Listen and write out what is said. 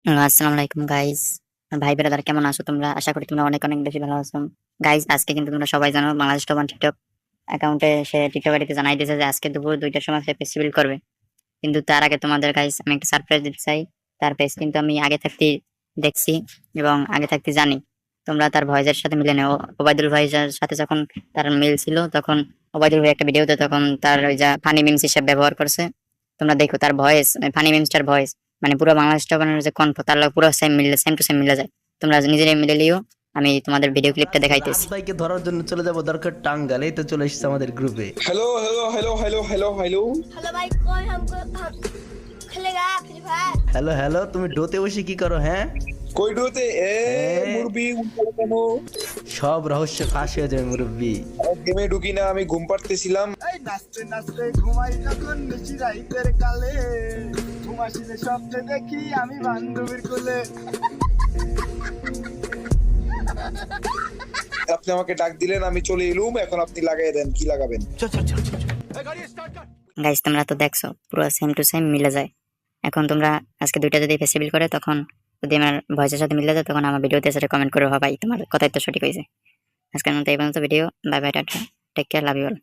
আসসালামু আলাইকুম গাইস। ভাই ব্রাদার কেমন আছো তোমরা? আশা করি তোমরা অনেক অনেক বেশি ভালো আছো। গাইস আজকে কিন্তু তোমরা সবাই জানো বাংলাদেশ টপ টিকটক অ্যাকাউন্টে সে টিকটক আইডিতে জানাই দিয়েছে যে আজকে দুপুর 2টার সময় সে ফেস্টিভ্যাল করবে। কিন্তু তার আগে তোমাদের গাইস আমি একটা সারপ্রাইজ দিতে চাই। তার পেজ কিন্তু আমি আগে থাকতে দেখছি এবং আগে থাকতে জানি। তোমরা তার ভয়েসের সাথে মিলে নেও। ওবায়দুল ভাইয়ের সাথে যখন তার মিল ছিল তখন ওবায়দুল ভাই একটা ভিডিওতে তখন তার ওই যা ফানি মিমস হিসেবে ব্যবহার করছে। তোমরা দেখো তার ভয়েস ফানি মিমসটার ভয়েস মানে পুরো বাংলাদেশ টপানোর যে কণ্ঠ তার লগে পুরো সেম টু সেম মিলে যায়। তোমরা নিজেরাই মিলে লিও। আমি তোমাদের ভিডিও ক্লিপটা রাত দেখাইতেছি। ভাইকে ধরার জন্য চলে যাব দরকার টাঙ্গাইল। এই তো চলে এসেছে আমাদের গ্রুপে। Hello hello hello hello hello hello hello भाई कौन हम खेलेगा फ्री फायर। হ্যালো হ্যালো, তুমি ডোতে বসে কি করো? হ্যাঁ, कोई डोते ए মুরবি উল্টো কেন সব রহস্য ফাঁস হয়ে যাবে মুরব্বি। গেমে ঢুকি না আমি ঘুম পাড়তেছিলাম এই নাচতে নাচতে ঘুমাই যখন নিশি রাইতের কালে ঘুমাসিলে স্বপ্নে দেখি আমি বান্ধবীর কোলে। আপনি আমাকে ডাক দিলেন আমি চলে এলুম এখন আপনি লাগাই দেন কি লাগাবেন গাইস তোমরা তো দেখছো পুরো সেম টু সেম মিলে যায়। এখন তোমরা আজকে 2টা যদি ফেস্টিভ্যাল করে তখন যদি আমার ভয়েসের সাথে মিলে যায় তখন আমার ভিডিওতে সেটা কমেন্ট করে ভাই তোমার কথাই তো সঠিক হয়েছে। আজকের মতো এই পর্যন্ত video. Bye bye, tata, take care, love you all.